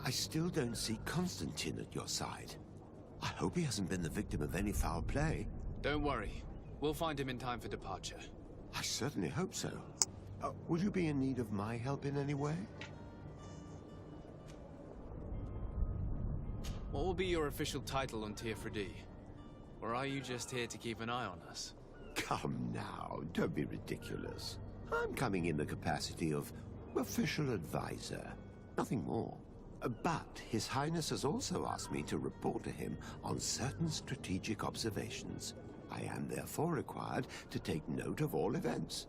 I still don't see Constantine at your side. I hope he hasn't been the victim of any foul play. Don't worry. We'll find him in time for departure. I certainly hope so. Would you be in need of my help in any way? What will be your official title on Tier 4D? Or are you just here to keep an eye on us? Come now, don't be ridiculous. I'm coming in the capacity of official advisor, nothing more. But His Highness has also asked me to report to him on certain strategic observations. I am therefore required to take note of all events,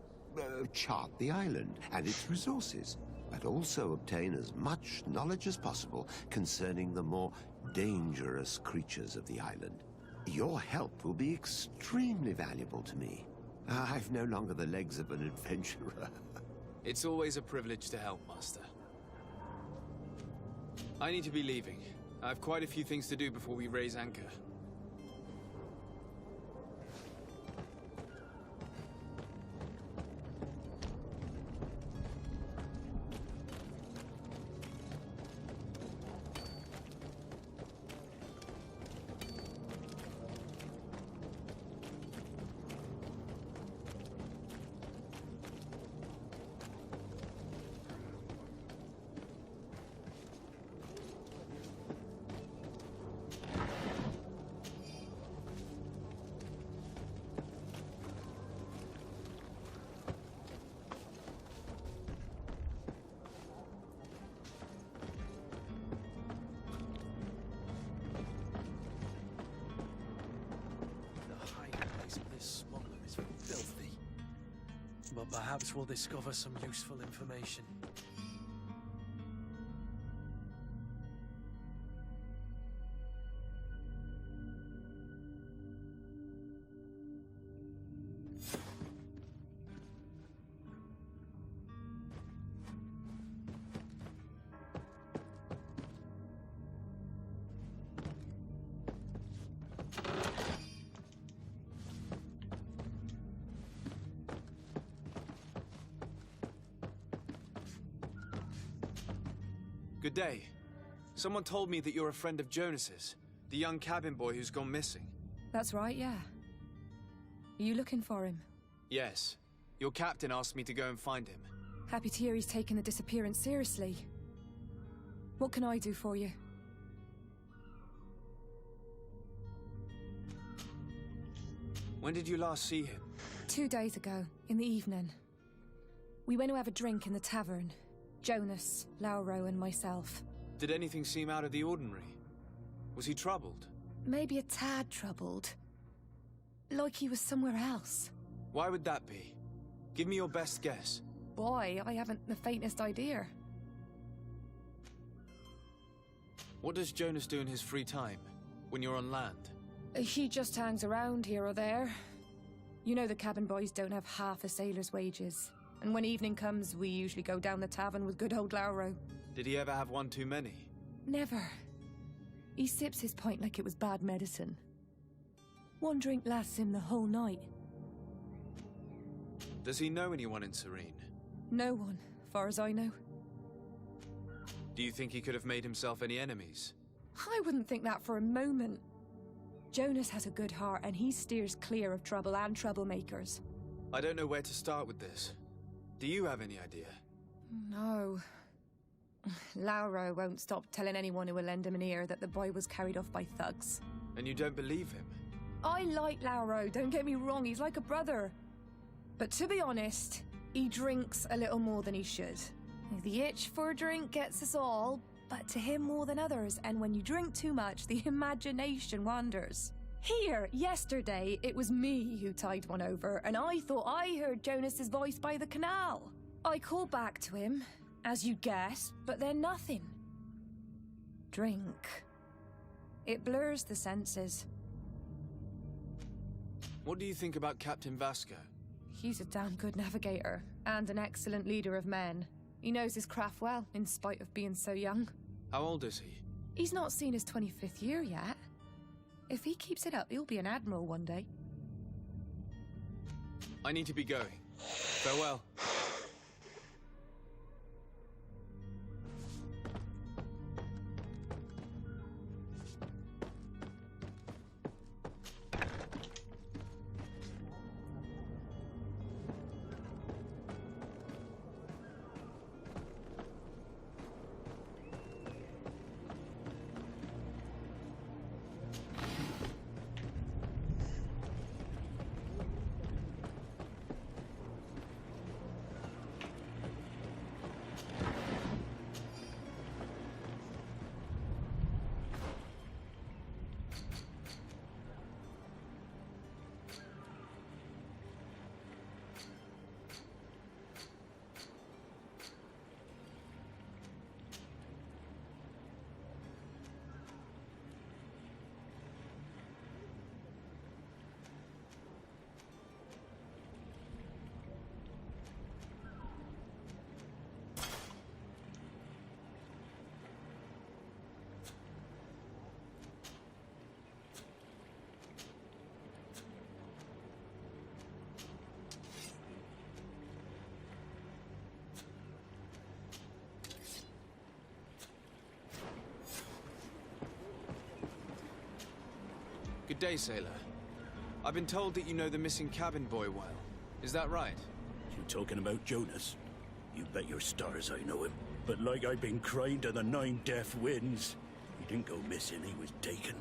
chart the island and its resources, but also obtain as much knowledge as possible concerning the more dangerous creatures of the island. Your help will be extremely valuable to me. I've no longer the legs of an adventurer. It's always a privilege to help, Master. I need to be leaving. I have quite a few things to do before we raise anchor. But perhaps we'll discover some useful information. Good day. Someone told me that you're a friend of Jonas's, the young cabin boy who's gone missing. That's right, yeah. Are you looking for him? Yes. Your captain asked me to go and find him. Happy to hear he's taken the disappearance seriously. What can I do for you? When did you last see him? 2 days ago, in the evening. We went to have a drink in the tavern. Jonas, Lauro, and myself. Did anything seem out of the ordinary? Was he troubled? Maybe a tad troubled. Like he was somewhere else. Why would that be? Give me your best guess. Boy, I haven't the faintest idea. What does Jonas do in his free time, when you're on land? He just hangs around here or there. You know the cabin boys don't have half a sailor's wages. And when evening comes, we usually go down the tavern with good old Lauro. Did he ever have one too many? Never. He sips his pint like it was bad medicine. One drink lasts him the whole night. Does he know anyone in Serene? No one, far as I know. Do you think he could have made himself any enemies? I wouldn't think that for a moment. Jonas has a good heart and he steers clear of trouble and troublemakers. I don't know where to start with this. Do you have any idea? No. Lauro won't stop telling anyone who will lend him an ear that the boy was carried off by thugs. And you don't believe him? I like Lauro, don't get me wrong, he's like a brother. But to be honest, he drinks a little more than he should. The itch for a drink gets us all, but to him more than others, and when you drink too much, the imagination wanders. Here, yesterday, it was me who tied one over, and I thought I heard Jonas's voice by the canal. I called back to him, as you'd guess, but then nothing. Drink. It blurs the senses. What do you think about Captain Vasco? He's a damn good navigator, and an excellent leader of men. He knows his craft well, in spite of being so young. How old is he? He's not seen his 25th year yet. If he keeps it up, he'll be an admiral one day. I need to be going. Farewell. day, sailor. I've been told that you know the missing cabin boy well. Is that right? You talking about Jonas? You bet your stars I know him. But like I've been crying to the 9 deaf winds, he didn't go missing, he was taken.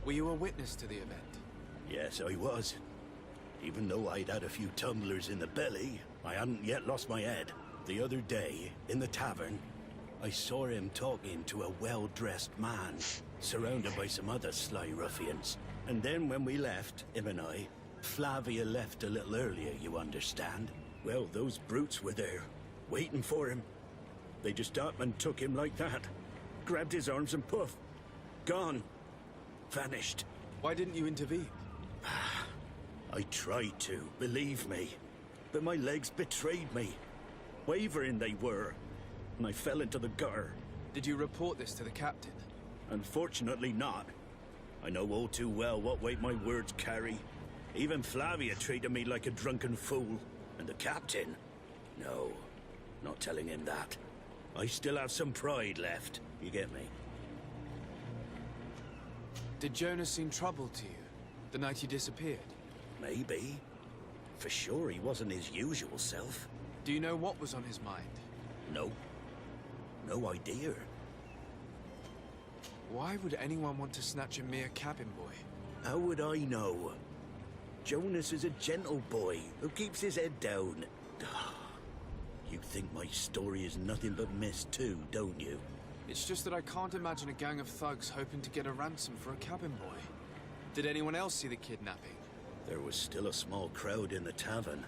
Were you a witness to the event? Yes, I was. Even though I'd had a few tumblers in the belly, I hadn't yet lost my head. The other day, in the tavern, I saw him talking to a well-dressed man, surrounded by some other sly ruffians. And then when we left, him and I, Flavia left a little earlier, you understand? Well, those brutes were there, waiting for him. They just up and took him like that. Grabbed his arms and poof. Gone. Vanished. Why didn't you intervene? I tried to, believe me. But my legs betrayed me. Wavering they were. And I fell into the gutter. Did you report this to the captain? Unfortunately not. I know all too well what weight my words carry. Even Flavia treated me like a drunken fool. And the captain? No, not telling him that. I still have some pride left, you get me? Did Jonas seem troubled to you the night he disappeared? Maybe. For sure he wasn't his usual self. Do you know what was on his mind? No. No idea. Why would anyone want to snatch a mere cabin boy? How would I know? Jonas is a gentle boy who keeps his head down. You think my story is nothing but mist too, don't you? It's just that I can't imagine a gang of thugs hoping to get a ransom for a cabin boy. Did anyone else see the kidnapping? There was still a small crowd in the tavern.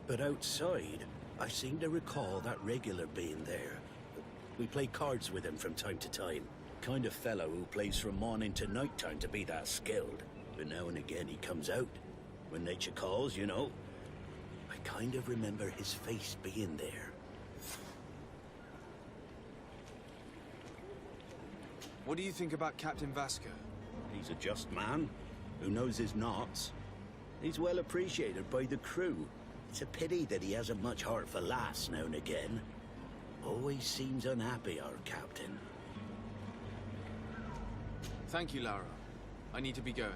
But outside, I seem to recall that regular being there. We play cards with him from time to time. Kind of fellow who plays from morning to night time to be that skilled. But now and again he comes out. When nature calls, you know. I kind of remember his face being there. What do you think about Captain Vasco? He's a just man who knows his knots. He's well appreciated by the crew. It's a pity that he hasn't much heart for laughs now and again. Always seems unhappy, our captain. Thank you, Laura. I need to be going.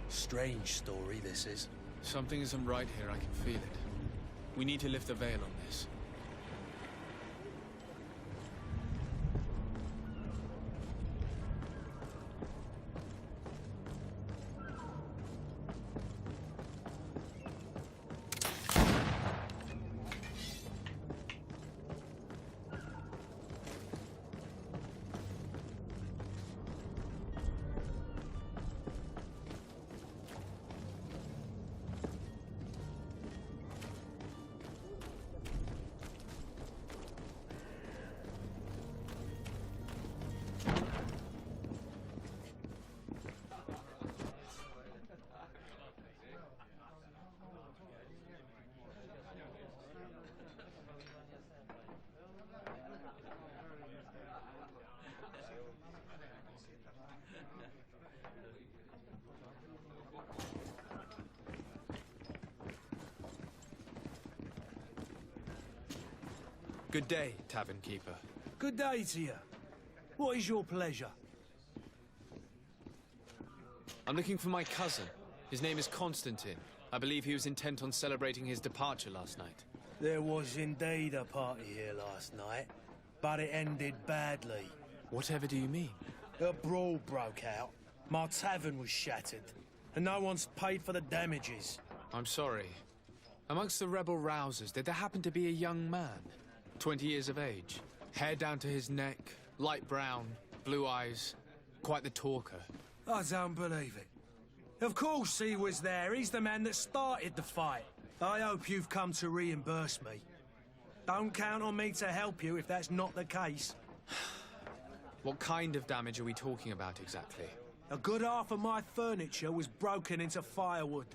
Strange story, this is. Something isn't right here, I can feel it. We need to lift the veil on this. Good day, tavern keeper. Good day to you. What is your pleasure? I'm looking for my cousin. His name is Constantine. I believe he was intent on celebrating his departure last night. There was indeed a party here last night, but it ended badly. Whatever do you mean? A brawl broke out. My tavern was shattered, and no one's paid for the damages. I'm sorry. Amongst the rebel rousers, did there happen to be a young man? 20 years of age, hair down to his neck, light brown, blue eyes, quite the talker. I don't believe it. Of course he was there. He's the man that started the fight. I hope you've come to reimburse me. Don't count on me to help you if that's not the case. What kind of damage are we talking about exactly? A good half of my furniture was broken into firewood.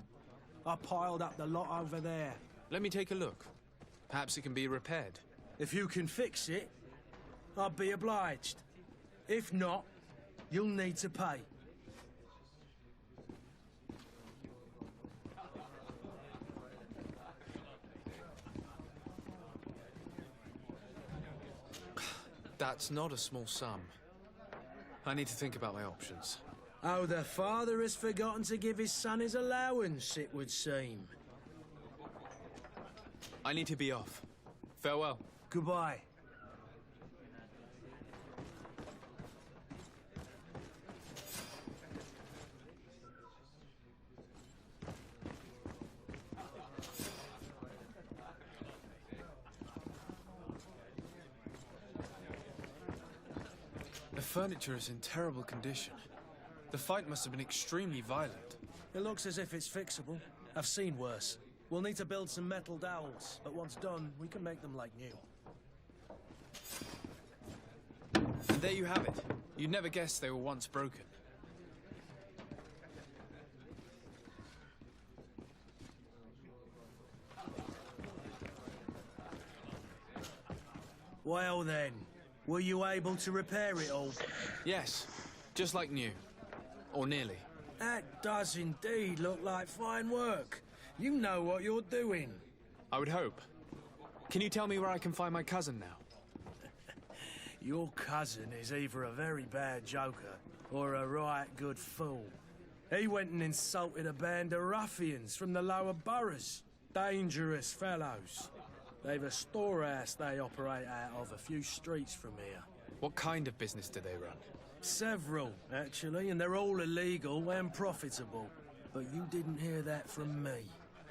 I piled up the lot over there. Let me take a look. Perhaps it can be repaired. If you can fix it, I'd be obliged. If not, you'll need to pay. That's not a small sum. I need to think about my options. Oh, the father has forgotten to give his son his allowance, it would seem. I need to be off. Farewell. Goodbye. The furniture is in terrible condition. The fight must have been extremely violent. It looks as if it's fixable. I've seen worse. We'll need to build some metal dowels, but once done, we can make them like new. And there you have it. You'd never guess they were once broken. Well then, were you able to repair it all? Yes, just like new. Or nearly. That does indeed look like fine work. You know what you're doing. I would hope. Can you tell me where I can find my cousin now? Your cousin is either a very bad joker or a right good fool. He went and insulted a band of ruffians from the lower boroughs. Dangerous fellows. They've a storehouse they operate out of a few streets from here. What kind of business do they run? Several, actually, and they're all illegal and profitable. But you didn't hear that from me.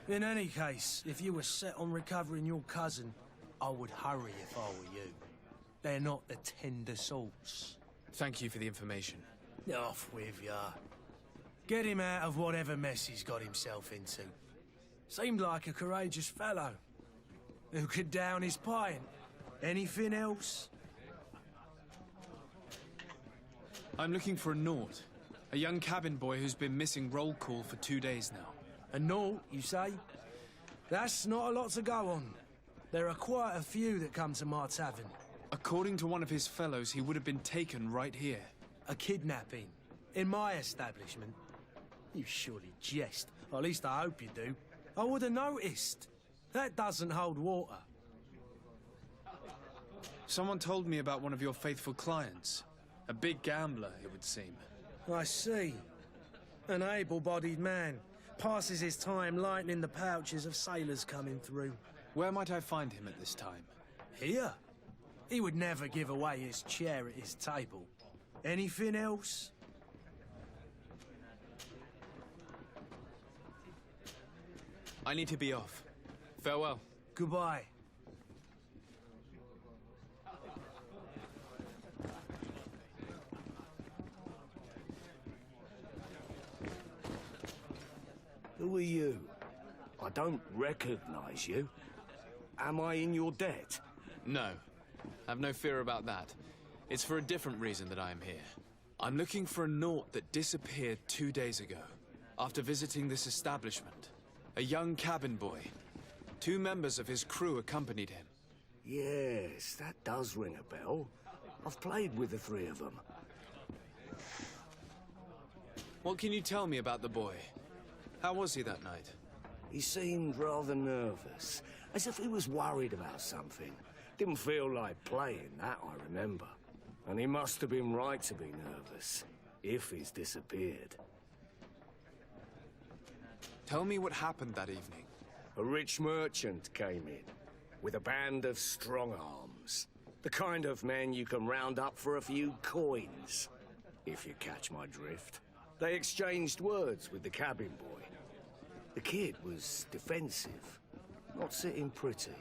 In any case, if you were set on recovering your cousin, I would hurry if I were you. They're not the tender sorts. Thank you for the information. Off with ya. Get him out of whatever mess he's got himself into. Seemed like a courageous fellow. Who could down his pint. Anything else? I'm looking for a Naut. A young cabin boy who's been missing roll call for 2 days now. A Naut, you say? That's not a lot to go on. There are quite a few that come to my tavern. According to one of his fellows, he would have been taken right here. A kidnapping? In my establishment? You surely jest. Or at least I hope you do. I would have noticed. That doesn't hold water. Someone told me about one of your faithful clients. A big gambler, it would seem. I see. An able-bodied man. Passes his time lightening the pouches of sailors coming through. Where might I find him at this time? Here? He would never give away his chair at his table. Anything else? I need to be off. Farewell. Goodbye. Who are you? I don't recognize you. Am I in your debt? No. Have no fear about that. It's for a different reason that I am here. I'm looking for a Naut that disappeared 2 days ago, after visiting this establishment. A young cabin boy. 2 members of his crew accompanied him. Yes, that does ring a bell. I've played with the 3 of them. What can you tell me about the boy? How was he that night? He seemed rather nervous, as if he was worried about something. Didn't feel like playing, that I remember. And he must have been right to be nervous, if he's disappeared. Tell me what happened that evening. A rich merchant came in, with a band of strong arms. The kind of men you can round up for a few coins, if you catch my drift. They exchanged words with the cabin boy. The kid was defensive, not sitting pretty.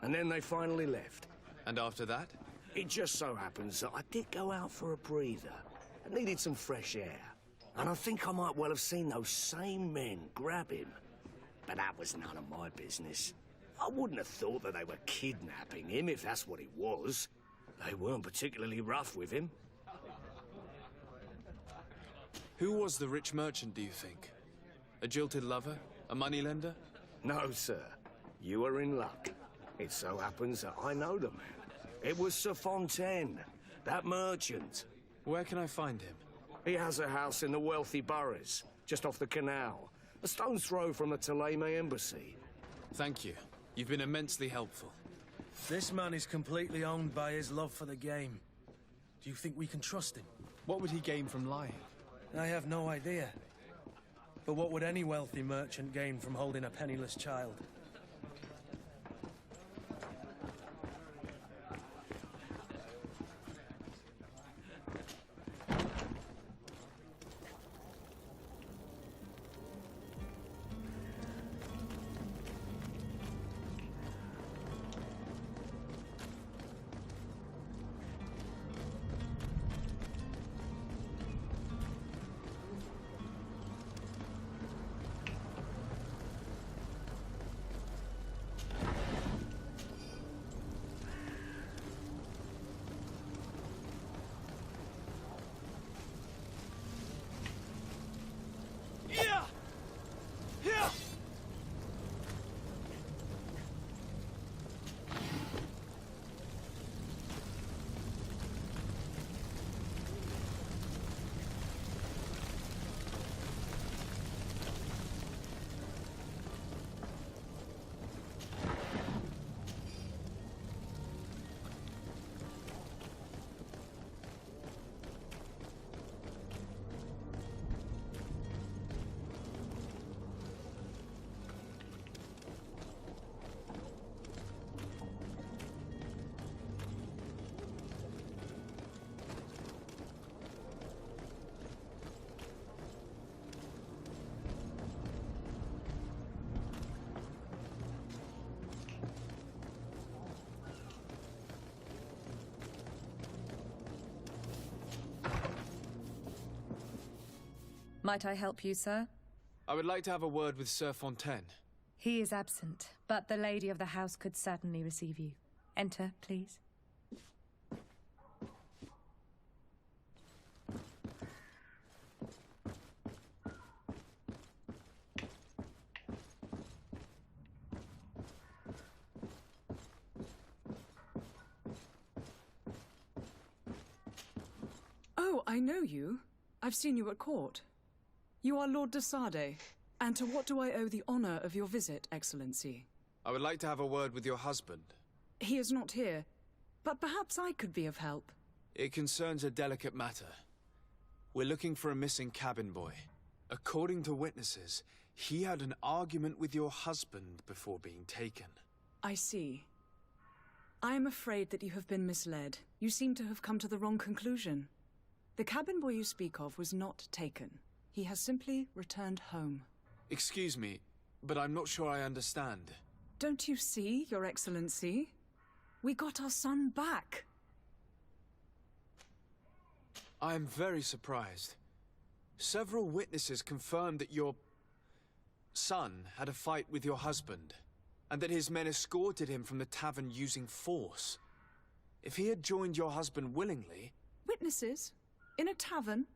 And then they finally left. And after that? It just so happens that I did go out for a breather. I needed some fresh air. And I think I might well have seen those same men grab him. But that was none of my business. I wouldn't have thought that they were kidnapping him, if that's what it was. They weren't particularly rough with him. Who was the rich merchant, do you think? A jilted lover? A moneylender? No, sir. You are in luck. It so happens that I know the man. It was Sir Fontaine, that merchant. Where can I find him? He has a house in the wealthy boroughs, just off the canal. A stone's throw from the Theleme embassy. Thank you. You've been immensely helpful. This man is completely owned by his love for the game. Do you think we can trust him? What would he gain from lying? I have no idea. But what would any wealthy merchant gain from holding a penniless child? Might I help you, sir? I would like to have a word with Sir Fontaine. He is absent, but the lady of the house could certainly receive you. Enter, please. Oh, I know you. I've seen you at court. You are Lord de Sade. And to what do I owe the honor of your visit, Excellency? I would like to have a word with your husband. He is not here, but perhaps I could be of help. It concerns a delicate matter. We're looking for a missing cabin boy. According to witnesses, he had an argument with your husband before being taken. I see. I am afraid that you have been misled. You seem to have come to the wrong conclusion. The cabin boy you speak of was not taken. He has simply returned home. Excuse me, but I'm not sure I understand. Don't you see, Your Excellency? We got our son back. I am very surprised. Several witnesses confirmed that your son had a fight with your husband, and that his men escorted him from the tavern using force. If he had joined your husband willingly... Witnesses? In a tavern?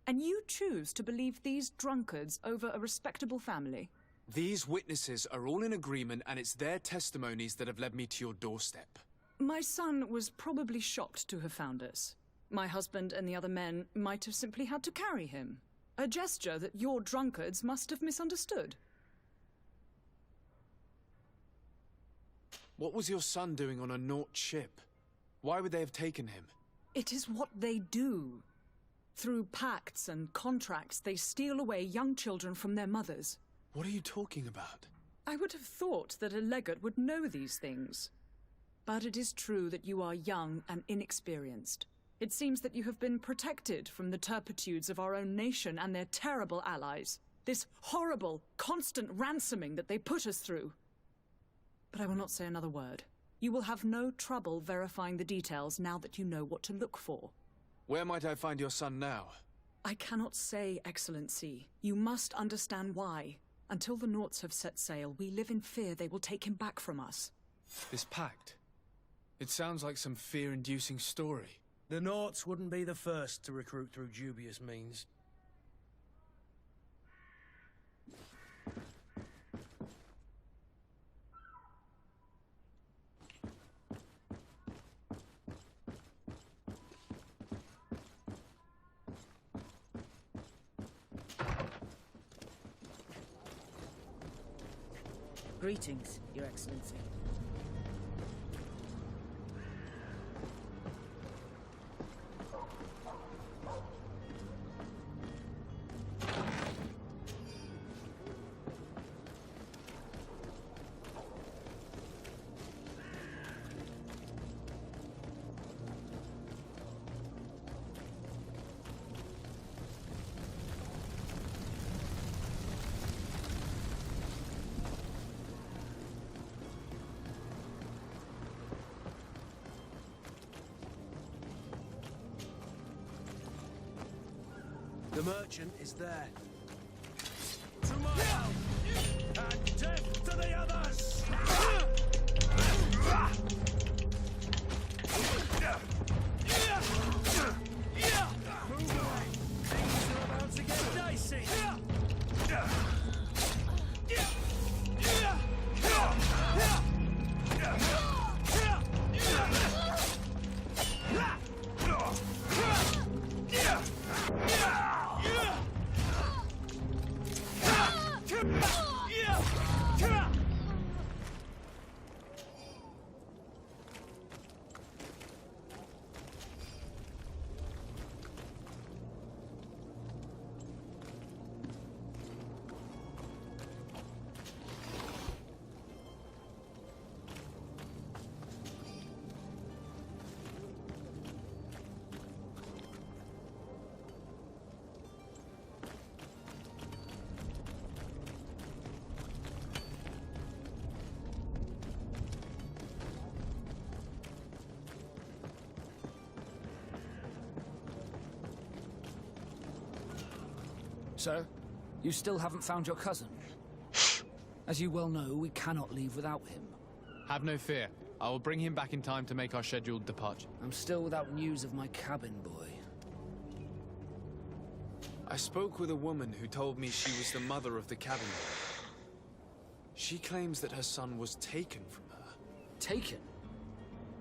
And you choose to believe these drunkards over a respectable family? These witnesses are all in agreement, and it's their testimonies that have led me to your doorstep. My son was probably shocked to have found us. My husband and the other men might have simply had to carry him. A gesture that your drunkards must have misunderstood. What was your son doing on a Naut ship? Why would they have taken him? It is what they do. Through pacts and contracts, they steal away young children from their mothers. What are you talking about? I would have thought that a legate would know these things. But it is true that you are young and inexperienced. It seems that you have been protected from the turpitudes of our own nation and their terrible allies. This horrible, constant ransoming that they put us through. But I will not say another word. You will have no trouble verifying the details now that you know what to look for. Where might I find your son now? I cannot say, Excellency. You must understand why. Until the Nauts have set sail, we live in fear they will take him back from us. This pact? It sounds like some fear-inducing story. The Nauts wouldn't be the first to recruit through dubious means. Greetings, Your Excellency. merchant is there. To my help! And death to the others! Move away! Things are about to get dicey! Sir, you still haven't found your cousin. As you well know, we cannot leave without him. Have no fear. I will bring him back in time to make our scheduled departure. I'm still without news of my cabin boy. I spoke with a woman who told me she was the mother of the cabin boy. She claims that her son was taken from her. Taken?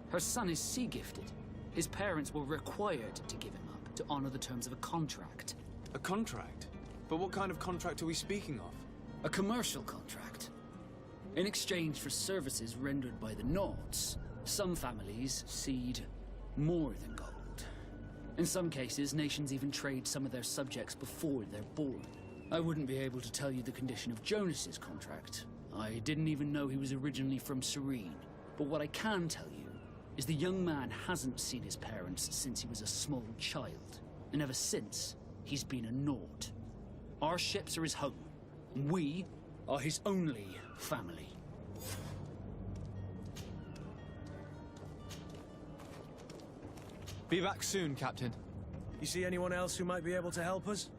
Her son is sea-gifted. His parents were required to give him up to honor the terms of a contract. A contract? But what kind of contract are we speaking of? A commercial contract. In exchange for services rendered by the Nauts, some families cede more than gold. In some cases, nations even trade some of their subjects before they're born. I wouldn't be able to tell you the condition of Jonas's contract. I didn't even know he was originally from Serene. But what I can tell you is the young man hasn't seen his parents since he was a small child. And ever since, he's been a Naut. Our ships are his home. We are his only family. Be back soon, Captain. You see anyone else who might be able to help us?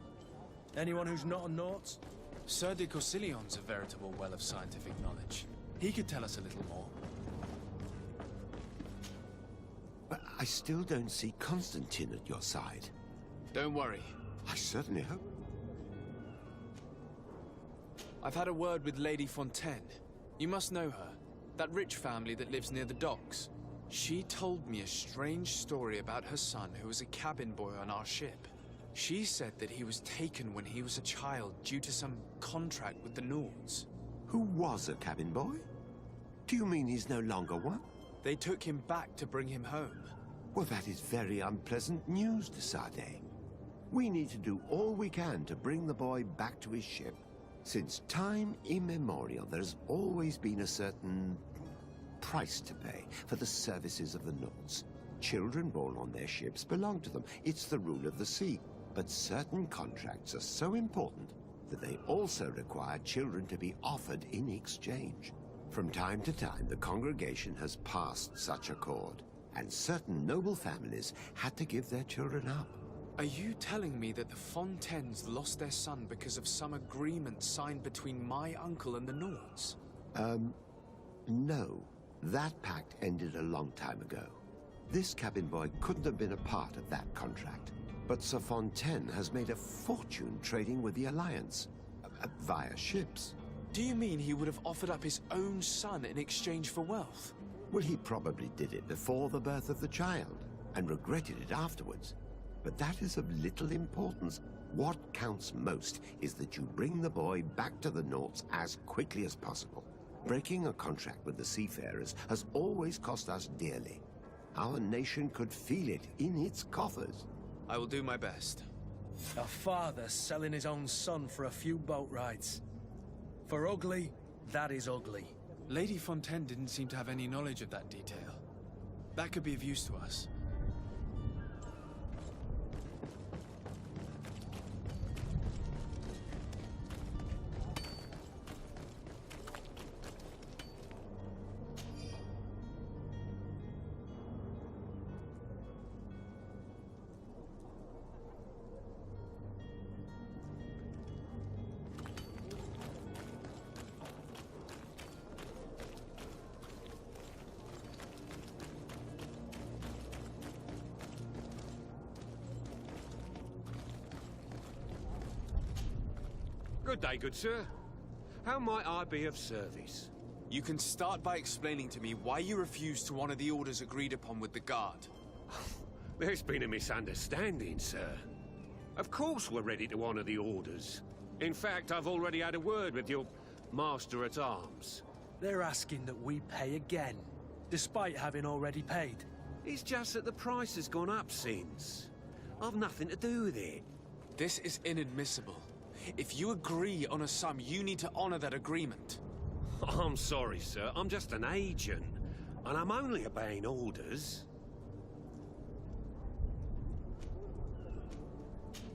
Anyone who's not a Naut? Sir de Corsillion's a veritable well of scientific knowledge. He could tell us a little more. But I still don't see Constantine at your side. Don't worry. I certainly hope. I've had a word with Lady Fontaine. You must know her. That rich family that lives near the docks. She told me a strange story about her son who was a cabin boy on our ship. She said that he was taken when he was a child due to some contract with the Nauts. Who was a cabin boy? Do you mean he's no longer one? They took him back to bring him home. Well, that is very unpleasant news, de Sade. We need to do all we can to bring the boy back to his ship. Since time immemorial, there's always been a certain price to pay for the services of the Nauts. Children born on their ships belong to them. It's the rule of the sea. But certain contracts are so important that they also require children to be offered in exchange. From time to time, the congregation has passed such accord, and certain noble families had to give their children up. Are you telling me that the Fontaines lost their son because of some agreement signed between my uncle and the Nauts? No. That pact ended a long time ago. This cabin boy couldn't have been a part of that contract. But Sir Fontaine has made a fortune trading with the Alliance, via ships. Do you mean he would have offered up his own son in exchange for wealth? Well, he probably did it before the birth of the child, and regretted it afterwards. But that is of little importance. What counts most is that you bring the boy back to the Nauts as quickly as possible. Breaking a contract with the seafarers has always cost us dearly. Our nation could feel it in its coffers. I will do my best. A father selling his own son for a few boat rides. For ugly, that is ugly. Lady Fontaine didn't seem to have any knowledge of that detail. That could be of use to us. Good day, good sir. How might I be of service? You can start by explaining to me why you refuse to honor the orders agreed upon with the guard. There's been a misunderstanding, sir. Of course we're ready to honor the orders. In fact, I've already had a word with your master-at-arms. They're asking that we pay again, despite having already paid. It's just that the price has gone up since. I've nothing to do with it. This is inadmissible. If you agree on a sum, you need to honor that agreement. I'm sorry, sir. I'm just an agent. And I'm only obeying orders.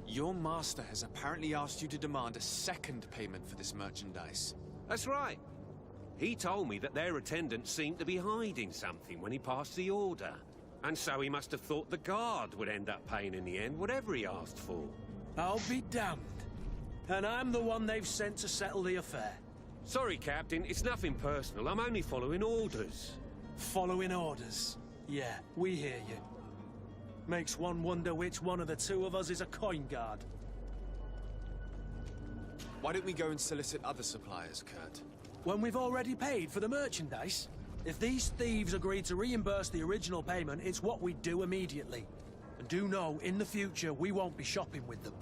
Your master has apparently asked you to demand a second payment for this merchandise. That's right. He told me that their attendant seemed to be hiding something when he passed the order. And so he must have thought the guard would end up paying in the end, whatever he asked for. I'll be damned. And I'm the one they've sent to settle the affair. Sorry, Captain, it's nothing personal. I'm only following orders. Following orders. Yeah, we hear you. Makes one wonder which one of the two of us is a coin guard. Why don't we go and solicit other suppliers, Kurt? When we've already paid for the merchandise? If these thieves agree to reimburse the original payment, it's what we do immediately. And do know, in the future, we won't be shopping with them.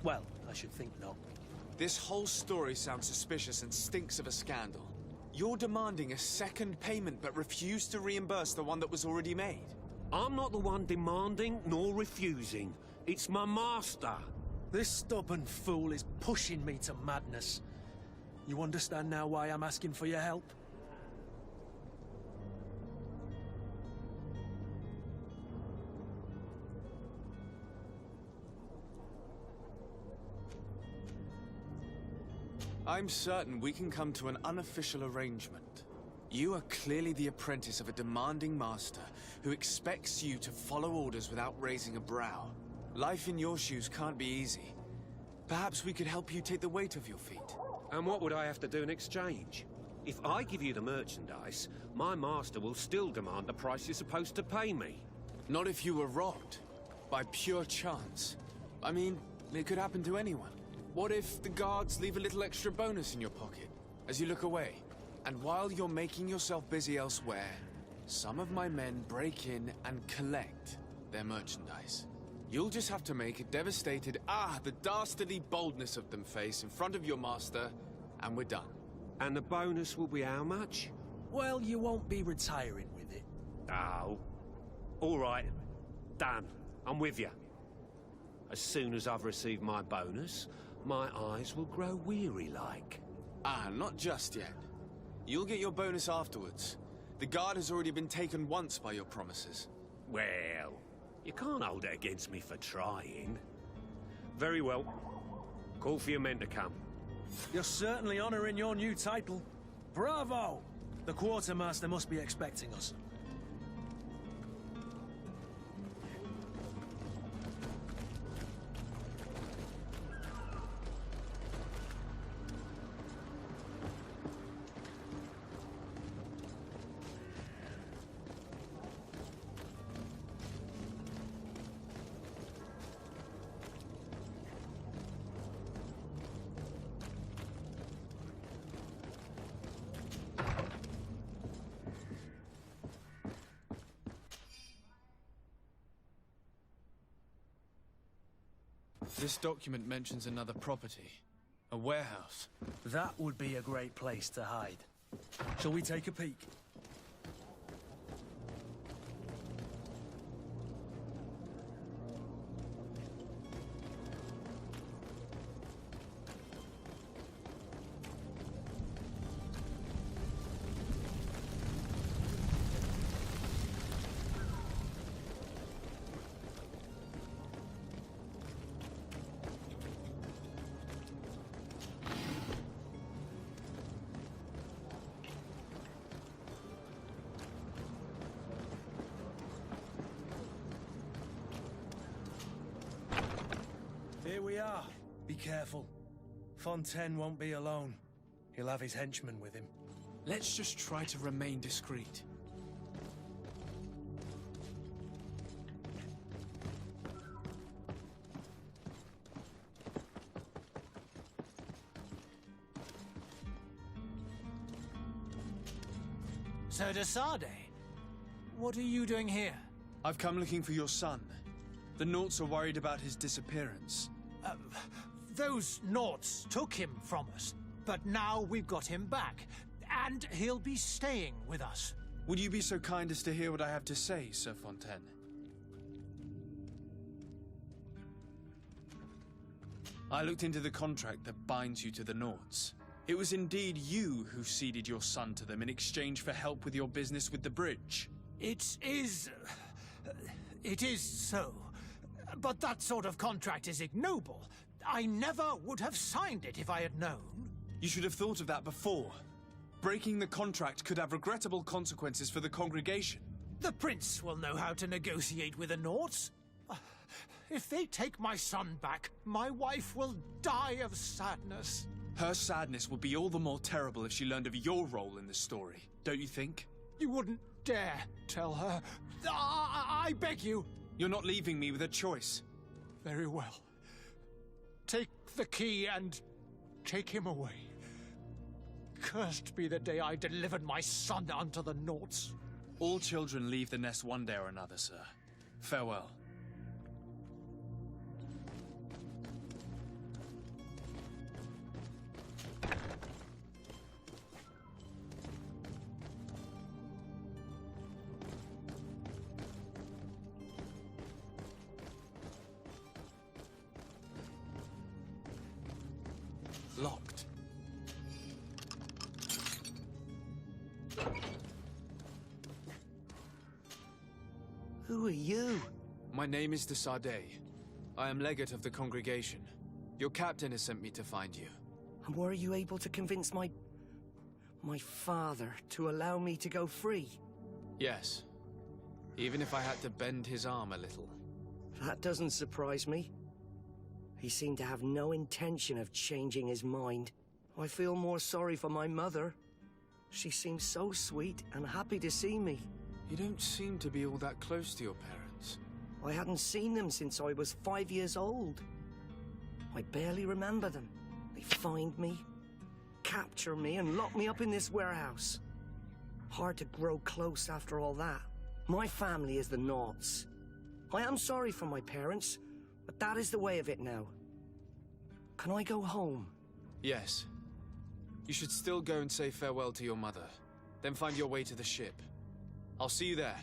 Well, I should think not. This whole story sounds suspicious and stinks of a scandal. You're demanding a second payment but refuse to reimburse the one that was already made. I'm not the one demanding nor refusing. It's my master. This stubborn fool is pushing me to madness. You understand now why I'm asking for your help? I'm certain we can come to an unofficial arrangement. You are clearly the apprentice of a demanding master who expects you to follow orders without raising a brow. Life in your shoes can't be easy. Perhaps we could help you take the weight off your feet. And what would I have to do in exchange? If I give you the merchandise, my master will still demand the price you're supposed to pay me. Not if you were robbed. By pure chance. I mean, it could happen to anyone. What if the guards leave a little extra bonus in your pocket as you look away? And while you're making yourself busy elsewhere, some of my men break in and collect their merchandise. You'll just have to make a devastated, the dastardly boldness of them face in front of your master, and we're done. And the bonus will be how much? Well, you won't be retiring with it. Oh. All right. Done. I'm with you. As soon as I've received my bonus, my eyes will grow weary-like. Not just yet. You'll get your bonus afterwards. The guard has already been taken once by your promises. Well, you can't hold it against me for trying. Very well. Call for your men to come. You're certainly honoring your new title. Bravo! The quartermaster must be expecting us. This document mentions another property. A warehouse. That would be a great place to hide. Shall we take a peek? Here we are. Be careful. Fontaine won't be alone. He'll have his henchmen with him. Let's just try to remain discreet. Sir de Sade, what are you doing here? I've come looking for your son. The Naughts are worried about his disappearance. Those Naughts took him from us, but now we've got him back, and he'll be staying with us. Would you be so kind as to hear what I have to say, Sir Fontaine? I looked into the contract that binds you to the Naughts. It was indeed you who ceded your son to them in exchange for help with your business with the bridge. It is so. But that sort of contract is ignoble. I never would have signed it if I had known. You should have thought of that before. Breaking the contract could have regrettable consequences for the congregation. The prince will know how to negotiate with the Naughts. If they take my son back, my wife will die of sadness. Her sadness would be all the more terrible if she learned of your role in the story, don't you think? You wouldn't dare tell her. I beg you. You're not leaving me with a choice. Very well. Take the key and take him away. Cursed be the day I delivered my son unto the Naughts. All children leave the nest one day or another, sir. Farewell. Locked. Who are you? My name is de Sade. I am legate of the congregation. Your captain has sent me to find you. And were you able to convince my father to allow me to go free? Yes. Even if I had to bend his arm a little. That doesn't surprise me. He seemed to have no intention of changing his mind. I feel more sorry for my mother. She seems so sweet and happy to see me. You don't seem to be all that close to your parents. I hadn't seen them since I was 5 years old. I barely remember them. They find me, capture me, and lock me up in this warehouse. Hard to grow close after all that. My family is the Naughts. I am sorry for my parents, but that is the way of it now. Can I go home? Yes. You should still go and say farewell to your mother. Then find your way to the ship. I'll see you there.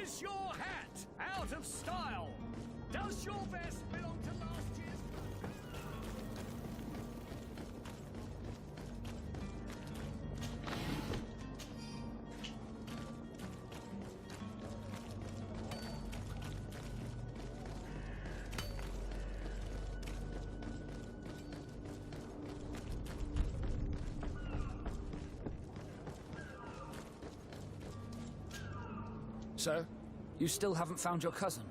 Is your hat out of style? Does your vest belong to last year's... Sir, You still haven't found your cousin.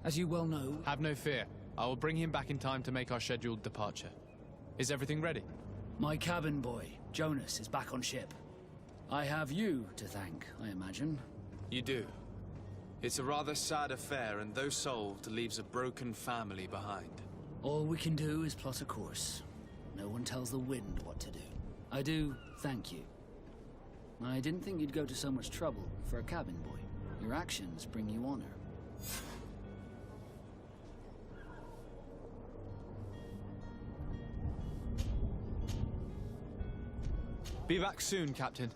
As you well know... Have no fear. I will bring him back in time to make our scheduled departure. Is everything ready? My cabin boy, Jonas, is back on ship. I have you to thank, I imagine. You do. It's a rather sad affair, and though solved, leaves a broken family behind. All we can do is plot a course. No one tells the wind what to do. I do thank you. I didn't think you'd go to so much trouble for a cabin boy. Your actions bring you honor. Be back soon, Captain.